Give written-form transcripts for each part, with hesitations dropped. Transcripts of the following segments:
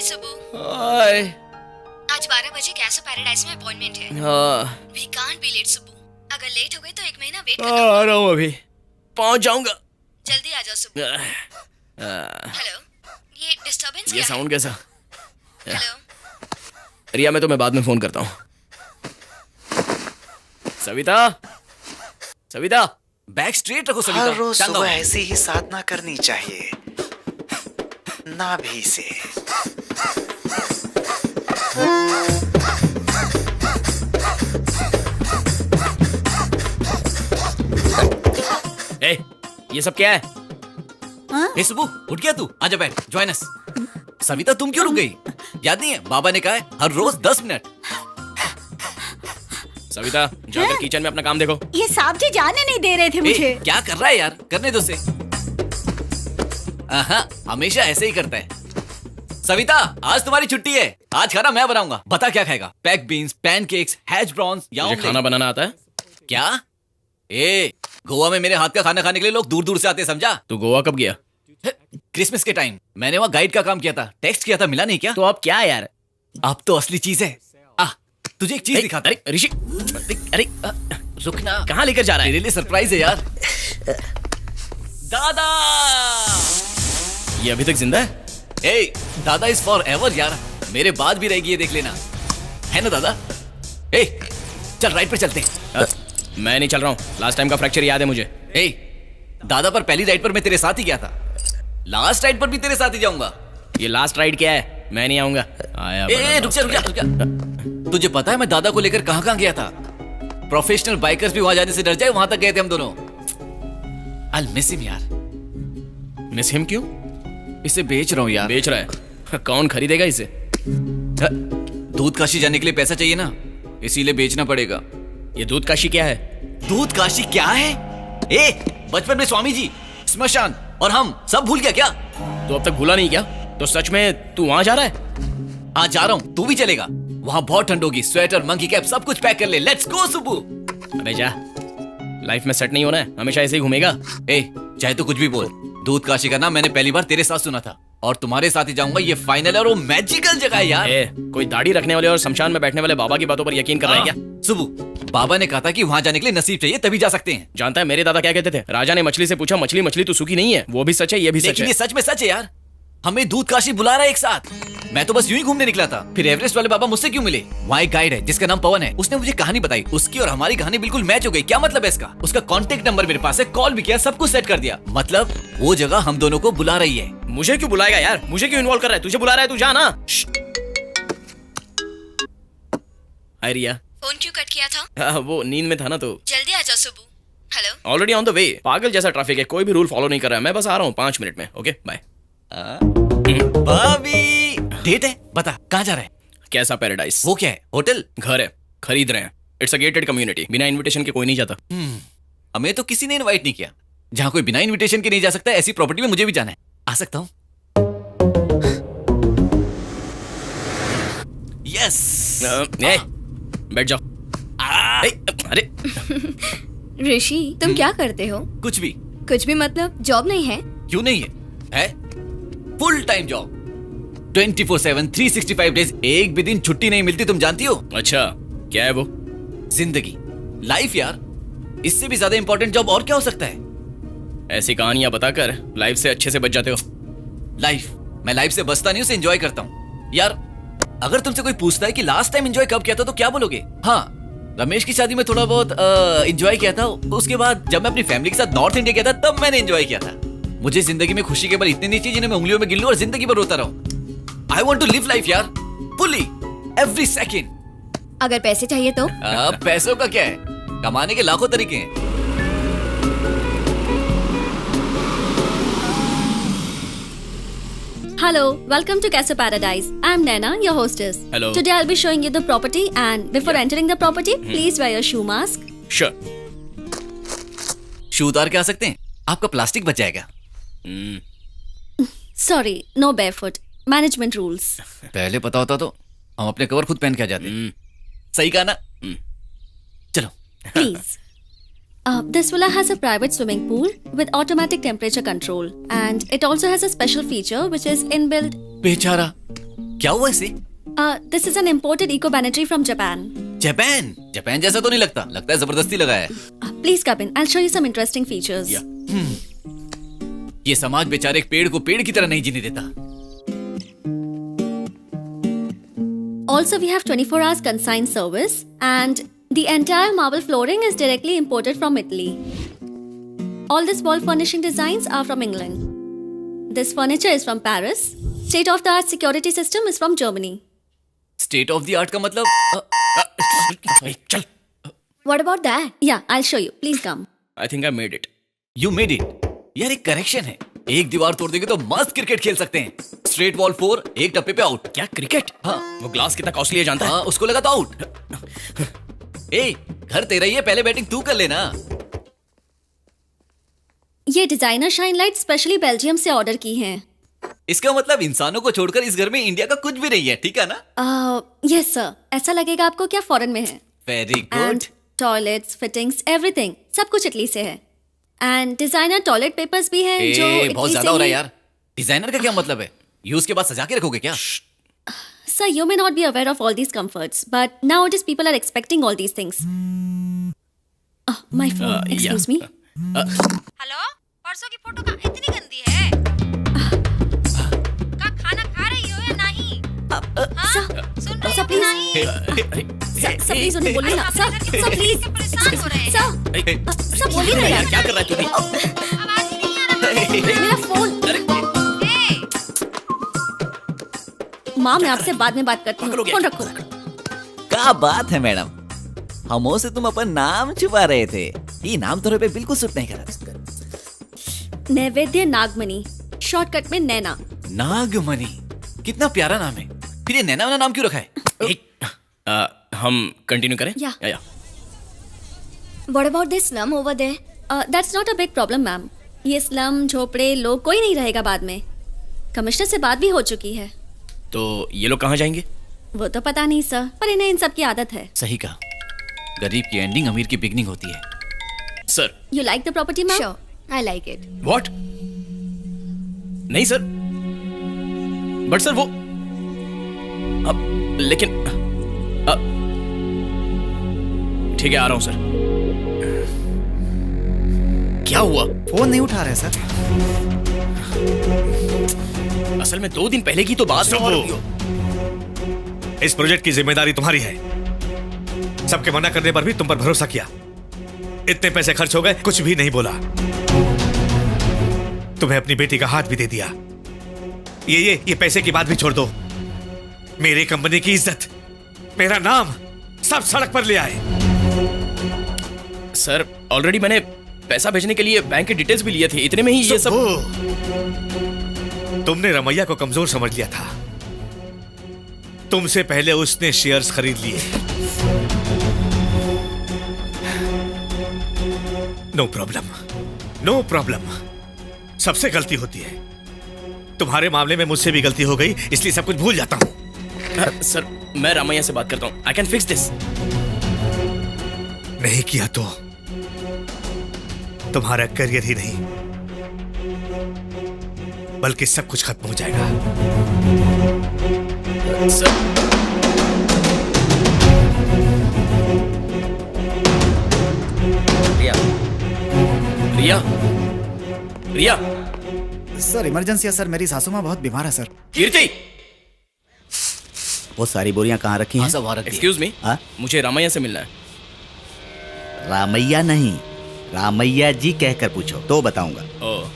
सुबू। हाय। आज 12 बजे कैसो पैराडाइज में अपॉइंटमेंट है। We can't be late Subbu. अगर लेट हो गए तो 1 महीना वेट करना। आ रहा हूँ अभी, पहुंच जाऊंगा। जल्दी आ जाओ सुबू। हेलो, ये डिस्टरबेंस ये क्या है? साउंड कैसा? हेलो, रिया, मैं तुम्हें बाद में फोन करता हूँ। सविता, सविता, बैक स्ट्रेट रखो सविता। हर रोज टांगा सुबह हुआ। ऐसी ही साधना करनी चाहिए, नाभि से। ए, ये सब क्या है? ए सुबू, उठ गया तू? आजा बैठ, जॉइन अस। सविता तुम क्यों रुक गई? याद नहीं है बाबा ने कहा है हर रोज 10 मिनट। सविता, जाकर किचन में अपना काम देखो। ये साहब जी जाने नहीं दे रहे थे मुझे। ए, क्या कर रहा है यार? करने दो से। हमेशा ऐसे ही करता है। सविता, आज तुम्हारी छुट्टी है। आज खाना मैं बनाऊंगा। बता क्या खाएगा? Pack beans, pancakes, hash browns या मुझे ऑमलेट? खाना बनाना आता है। क्या? ए, गोवा में मेरे हाथ का खाना खाने के लिए लोग दूर दूर से आते हैं, समझा? तू गोवा कब गया? क्रिसमस के टाइम मैंने वहाँ गाइड का काम किया था। टेक्स्ट किया था, मिला नहीं क्या? तो अब क्या है यार? अब तो असली चीज है। तुझे एक चीज दिखाता। अरे ऋषि, अरे रुकना, कहाँ लेकर जा रहा है? तेरे लिए सरप्राइज है यार। दादा, ये अभी तक जिंदा है? ए, दादा इज फॉर एवर यार। मेरे बाद भी रहेगी, ये देख लेना, है ना दादा? ए, चल राइट पे चलते हैं। मैं नहीं चल रहा हूँ। लास्ट टाइम का फ्रैक्चर याद है मुझे। ए, दादा पर पहली राइड पर मैं तेरे साथ ही गया था। लास्ट राइड पर भी तेरे साथ ही जाऊंगा। ये लास्ट राइड क्या है? मैं नहीं आऊंगा। आया ए, रुक जा। तुझे पता है मैं दादा को लेकर कहां गेया था? प्रोफेशनल बाइकर्स भी वहां जाने से डर जाए, वहां तक गए थे हम दोनों। आई मिस हिम यार। मिस हिम क्यों? इसे बेच रहा हूं यार। बेच रहा है? कौन खरीदेगा इसे? दूध काशी जाने के लिए पैसा चाहिए ना, इसीलिए बेचना पड़ेगा। ये दूध काशी क्या है? दूध काशी क्या है? ए, बचपन में स्वामी जी, स्मशान और हम सब भूल गया क्या? तो अब तक भूला नहीं क्या? तो सच में तू वहां जा रहा है? आज जा रहा हूँ, तू भी चलेगा? वहां बहुत ठंड होगी। स्वेटर, मंकी कैप सब कुछ पैक कर ले। Let's go Subbu. अबे जा, लाइफ में सेट नहीं होना है, हमेशा ऐसे ही घूमेगा। ए, चाहे तो कुछ भी बोल, दूध काशी का नाम मैंने पहली बार तेरे साथ सुना था और तुम्हारे साथ ही जाऊंगा। ये फाइनल है और वो मैजिकल जगह है यार। ए, कोई दाढ़ी रखने वाले और शमशान में बैठने वाले बाबा की बातों पर यकीन कर रहा है क्या? सुबू, बाबा ने कहा था कि वहां जाने के लिए नसीब चाहिए, तभी जा सकते हैं। जानता है मेरे दादा क्या कहते थे? राजा ने मछली से पूछा, मछली मछली तू सूखी नहीं है। वो भी सच है, ये भी सच लेकिन है। ये सच में सच है यार। हमें दूध काशी बुला रहा है एक साथ। मैं तो बस यूं ही घूमने निकला था। फिर एवरेस्ट वाले बाबा मुझसे क्यों मिले? वहाँ एक गाइड है जिसका नाम पवन है। उसने मुझे कहानी बताई। उसकी और हमारी कहानी बिल्कुल मैच हो गई। क्या मतलब है इसका? उसका कांटेक्ट नंबर मेरे पास है, कॉल भी किया, सब कुछ सेट कर दिया। मतलब वो जगह हम दोनों को बुला रही है। मुझे क्यों बुलाएगा यार? मुझे क्यों इन्वॉल्व कर रहा है? तुझे बुला रहा है, तू जा ना। हाय रिया। फोन क्यों कट किया था? वो नींद में था ना, तो जल्दी आ जाओ Subbu. Hello, already on the way. पागल जैसा ट्रैफिक है, कोई भी रूल फॉलो नहीं कर रहा है। मैं बस आ रहा हूँ 5 मिनट में। Okay bye. भाभी, डेट है, बता कहाँ जा रहा है? कैसा पैराडाइज? वो क्या है? होटल? घर है, खरीद रहे हैं। इट्स अ गेटेड कम्युनिटी, बिना इनविटेशन के कोई नहीं जाता। हमें तो किसी ने इनवाइट नहीं किया। जहाँ कोई बिना इनविटेशन के नहीं जा सकता, ऐसी प्रॉपर्टी में मुझे भी जाना है। आ सकता हूँ? यस। बैठ जाओ। अरे ऋषि तुम क्या करते हो? कुछ भी। कुछ भी मतलब जॉब नहीं है? क्यों नहीं है फुल टाइम जॉब, 24/7 365 डेज। एक भी दिन छुट्टी नहीं मिलती, तुम जानती हो? अच्छा, क्या है वो? जिंदगी, लाइफ यार। इससे भी ज्यादा इंपॉर्टेंट जॉब और क्या हो सकता है? ऐसी कहानियां बताकर लाइफ से अच्छे से बच जाते हो। लाइफ, मैं लाइफ से बचता नहीं, उसे एंजॉय करता हूँ यार। अगर तुमसे कोई पूछता है कि लास्ट टाइम एंजॉय कब किया था, तो क्या बोलोगे? हाँ, रमेश की शादी में थोड़ा बहुत एंजॉय किया था। उसके बाद जब मैं अपनी फैमिली के साथ नॉर्थ इंडिया गया था, तब मैंने एंजॉय किया था। मुझे जिंदगी में खुशी के बल इतनी नहीं चाहिए जिन्हें मैं उंगलियों में गिन लूं और जिंदगी भर रोता रहूं। I want to live life यार, फुली, एवरी सेकंड। अगर पैसे चाहिए तो? पैसों का क्या है, कमाने के लाखों तरीके हैं। Hello, welcome to Casa Paradise. I'm Naina, your hostess. Hello. Today I'll be showing you the property, and before entering the property, please wear your shoe mask. Sure. शू उतार के आ सकते हैं? आपका प्लास्टिक बच जाएगा। Sorry, no barefoot. Management rules. पहले पता होता तो हम अपने कवर खुद पहन के आ जाते। सही कहा ना? चलो। Please. This villa has a private swimming pool with automatic temperature control, and it also has a special feature which is inbuilt. बेचारा, क्या हुआ इसे? This is an imported eco banetry from Japan. Japan? Japan जैसा तो नहीं लगता, लगता है जबरदस्ती लगाया है। Please come in. I'll show you some interesting features. Yeah. ये समाज बेचारे एक पेड़ को पेड़ की तरह नहीं जीने देता। Also, we have 24 hours consigned service, and the entire marble flooring is directly imported from Italy. All these wall furnishing designs are from England. This furniture is from Paris. State-of-the-art security system is from Germany. State of the art का मतलब? चल. What about that? Yeah, I'll show you. Please come. I think I made it. You made it. यार एक correction है, एक दीवार तोड़ देंगे तो मस्त क्रिकेट खेल सकते हैं। स्ट्रेट वॉल 4, एक टप्पे पे आउट। क्या क्रिकेट? हाँ। वो ग्लास कितना कॉस्टली है जानता है? हाँ, उसको लगा तो आउट। ए, घर तेरा ही है, पहले बैटिंग तू कर लेना। ये designer shine light specially Belgium से ऑर्डर की हैं। इसका मतलब इंसानों को छोड़कर इस घर में इंडिया का कुछ भी नहीं है, ठीक है ना? यस सर, ऐसा लगेगा आपको क्या फॉरेन में है। Very and good. Toilets, fittings, everything सब कुछ इटली से है। एंड डिजाइनर टॉयलेट पेपर्स भी हैं जो बहुत इटली ज्यादा से हो रहा है ही- यार। डिजाइनर का क्या मतलब है? यूज के बाद सजा के रखोगे क्या? Sir, you may not be aware of all these comforts, but nowadays people are expecting all these things. My phone. Excuse me. Hello, परसों की फोटो का इतनी गंदी है। का खाना खा रही हो या नहीं? सुन रही sir, हो कि please. नहीं? Sir, please उन्हें बोलिए ना। Sir, please. परेशान हो रहे हैं। Sir, बोलिए ना यार। क्या कर रहा है तू भी? आवाज ही नहीं आ रहा। मेरा फोन। माँ, मैं आपसे बाद में बात करती हूँ। फोन रखो। क्या बात है मैडम, हमों से तुम अपन नाम छुपा रहे थे। ये नाम तुम्हारे पे बिल्कुल सूट नहीं कर रहा। नैवेद्य नागमणि, शॉर्टकट में नैना। नागमणि, कितना प्यारा नाम है। फिर ये नैना वाला नाम क्यों रखा है? हम कंटिन्यू करें? Yeah. या What about this slum over there? That's not a big problem, ma'am. ये स्लम, झोपड़े, लोग कोई नहीं रहेगा बाद में। कमिश्नर से बात भी हो चुकी है। तो ये लोग कहाँ जाएंगे? वो तो पता नहीं सर, पर इन्हें इन सब की आदत है। सही कहा, गरीब की एंडिंग अमीर की बिगनिंग होती है। Sir, You like the property, ma'am? Sure, I like it. What? नहीं सर, बट सर वो अब लेकिन ठीक है, आ रहा हूं सर। क्या हुआ? फोन नहीं उठा रहे सर। असल में 2 दिन पहले की तो बात है। इस प्रोजेक्ट की जिम्मेदारी तुम्हारी है। सबके मना करने पर भी तुम पर भरोसा किया। इतने पैसे खर्च हो गए, कुछ भी नहीं बोला। तुम्हें अपनी बेटी का हाथ भी दे दिया। ये पैसे की बात भी छोड़ दो। मेरी कंपनी की इज्जत, मेरा नाम सब सड़क पर ले आए। सर, ऑलरेडी मैंने पैसा भेजने के लिए बैंक के डिटेल्स भी लिए थे। इतने में ही ये सब। तुमने रमैया को कमजोर समझ लिया था। तुमसे पहले उसने शेयर्स खरीद लिए। No problem, no problem. सबसे गलती होती है। तुम्हारे मामले में मुझसे भी गलती हो गई, इसलिए सब कुछ भूल जाता हूं। सर, मैं रामैया से बात करता हूँ। I can fix this. नहीं किया तो तुम्हारा करियर ही नहीं बल्कि सब कुछ खत्म हो जाएगा। सर, रिया, रिया, सर इमरजेंसी है सर, मेरी सासू माँ बहुत बीमार है सर। कीर्ति, वो सारी बोरियां कहाँ रखी हैं? सब वहां रख दिया। एक्सक्यूज मी, हाँ? मुझे रामैया से मिलना है। रामैया नहीं, रामैया जी कहकर पूछो तो बताऊंगा। ओह,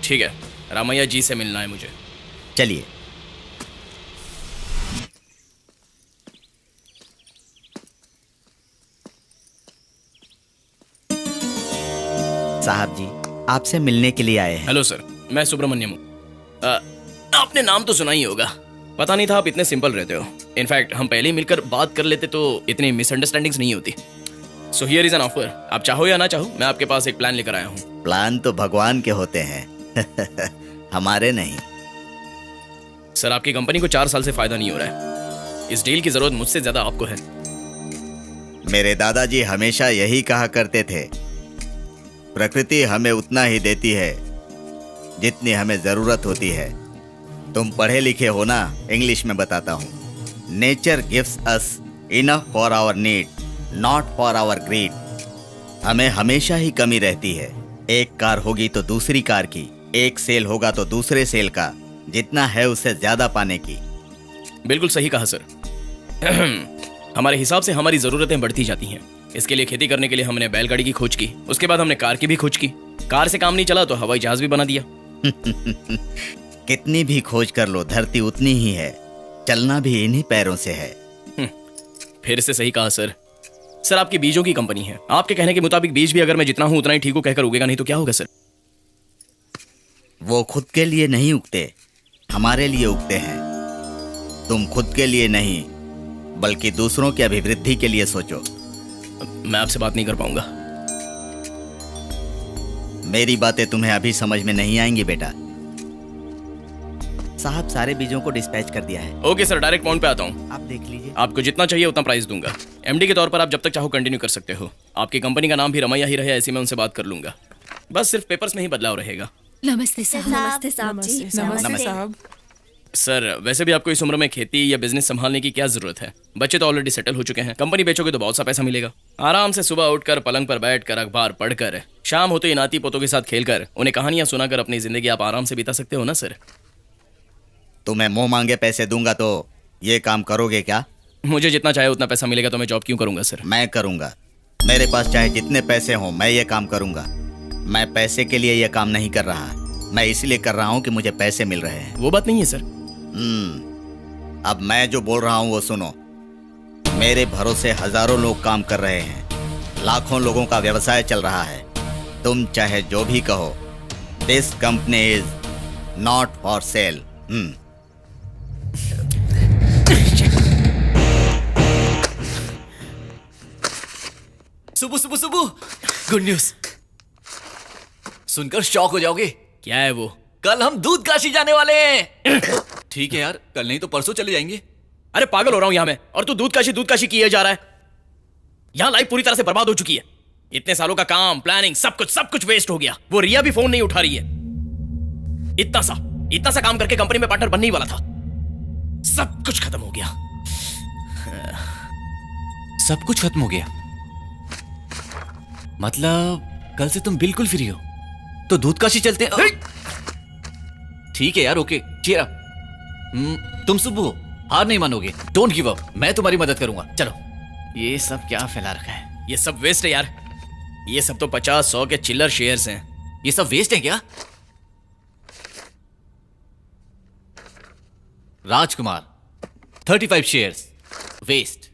ठीक है, रामैया जी से मिलना है मुझे। चलिए। साहब जी आपसे मिलने के लिए आए हैं। हेलो सर, मैं सुब्रमण्यम हूँ। आपने नाम तो सुना ही होगा। पता नहीं था आप इतने सिंपल रहते हो। इनफैक्ट हम पहले ही मिलकर बात कर लेते तो इतनी मिसअंडरस्टैंडिंग्स नहीं होती। So here is an offer. आप चाहो या ना चाहो, मैं आपके पास एक प्लान लेकर आया हूँ। प्लान तो भगवान के होते हैं हमारे नहीं। सर, आपकी कंपनी को 4 साल से फायदा नहीं हो रहा है। इस डील की जरूरत मुझसे ज्यादा आपको है। मेरे दादाजी हमेशा यही कहा करते थे, प्रकृति हमें उतना ही देती है जितनी हमें जरूरत होती है। तुम पढ़े लिखे हो ना, इंग्लिश में बताता हूँ। Nature gives us enough for our need, not for our greed. हमें हमेशा ही कमी रहती है। एक कार होगी तो दूसरी कार की, एक सेल होगा तो दूसरे सेल का, जितना है उससे ज्यादा पाने की। बिल्कुल सही कहा सर। हमारे हिसाब से हमारी जरूरतें बढ़ती जाती हैं। इसके लिए खेती करने के लिए हमने बैलगाड़ी की खोज की, उसके बाद हमने कार की भी खोज की। कार से काम नहीं चला तो हवाई जहाज भी बना दिया। कितनी भी खोज कर लो, धरती उतनी ही है। चलना भी इन्हीं पैरों से है। फिर से सही कहा सर। सर आपकी बीजों की कंपनी है, आपके कहने के मुताबिक बीज भी अगर मैं जितना हूं उतना ही ठीक हूं कहकर उगेगा नहीं तो क्या होगा सर? वो खुद के लिए नहीं उगते, हमारे लिए उगते हैं। तुम खुद के लिए नहीं बल्कि दूसरों की अभिवृद्धि के लिए सोचो। मैं आपसे बात नहीं कर पाऊंगा। मेरी बातें तुम्हें अभी समझ में नहीं आएंगी बेटा। साहब सारे बीजों को डिस्पैच कर दिया है। ओके सर, डायरेक्ट पॉइंट पे आता हूँ। आप देख लीजिए। आपको जितना चाहिए उतना प्राइस दूंगा। एमडी के तौर पर आप जब तक चाहो कंटिन्यू कर सकते हो। आपकी कंपनी का नाम भी रमैया ही रहे, ऐसी मैं उनसे बात कर लूंगा। बस सिर्फ पेपर्स में ही बदलाव रहेगा। नमस्ते साहब। नमस्ते साहब जी। नमस्ते साहब। सर वैसे भी आपको इस उम्र में खेती या बिजनेस संभालने की क्या जरूरत है? बच्चे तो ऑलरेडी सेटल हो चुके हैं। कंपनी बेचोगे तो बहुत सा पैसा मिलेगा। आराम से सुबह उठकर पलंग पर बैठकर अखबार पढ़कर, शाम होते ही नाती पोतों के साथ खेलकर, उन्हें कहानियां सुनाकर अपनी जिंदगी आप आराम से बिता सकते हो ना सर। तुम्हें मुंह मांगे पैसे दूंगा तो ये काम करोगे क्या? मुझे जितना चाहे उतना पैसा मिलेगा तो मैं जॉब क्यों करूंगा सर? मैं करूंगा। मेरे पास चाहे जितने पैसे हों, मैं ये काम करूंगा। मैं पैसे के लिए ये काम नहीं कर रहा, मैं इसलिए कर रहा हूं कि मुझे पैसे मिल रहे हैं। वो बात नहीं है सर। अब मैं जो बोल रहा हूं वो सुनो। मेरे भरोसे हजारों लोग काम कर रहे हैं, लाखों लोगों का व्यवसाय चल रहा है। तुम चाहे जो भी कहो, this company is not for sale. सुबह सुबह सुबह गुड न्यूज सुनकर शॉक हो जाओगे। क्या है वो? कल हम दूध काशी जाने वाले हैं। ठीक है यार, कल नहीं तो परसों चले जाएंगे। अरे पागल हो रहा हूं यहां मैं, और तू दूध काशी किए जा रहा है। यहां लाइफ पूरी तरह से बर्बाद हो चुकी है। इतने सालों का काम, प्लानिंग, सब कुछ वेस्ट हो गया। वो रिया भी फोन नहीं उठा रही है। इतना सा काम करके कंपनी में पार्टनर बनने ही वाला था। सब कुछ खत्म हो गया। सब कुछ खत्म हो गया मतलब कल से तुम बिल्कुल फ्री हो तो दूध काशी चलते हैं। ठीक है यार, ओके चीयर अप। तुम सुबह हो, हार नहीं मानोगे। डोंट गिव अप, मैं तुम्हारी मदद करूंगा। चलो। ये सब क्या फैला रखा है? ये सब वेस्ट है यार। ये सब तो 50-100 के चिल्लर शेयर्स हैं। ये सब वेस्ट है क्या? Rajkumar 35 shares waste.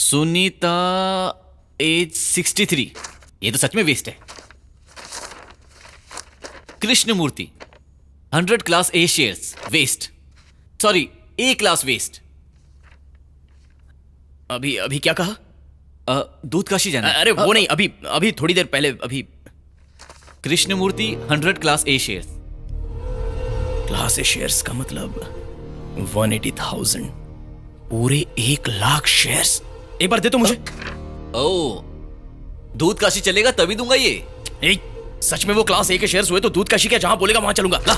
Sunita age 63, ये तो सच में वेस्ट है। Krishnamurthy 100 class A shares waste. Sorry, A class waste. अभी क्या कहा? दूध काशी जाना। अरे वो नहीं, अभी थोड़ी देर पहले। अभी Krishnamurthy 100 class A shares. Class A shares का मतलब 180,000, पूरे 1 लाख शेयर्स। एक बार दे तो मुझे। ओ, दूध काशी चलेगा तभी दूंगा ये। सच में वो क्लास ए के शेयर्स हुए तो दूध काशी क्या, जहां बोलेगा वहां चलूंगा। ला।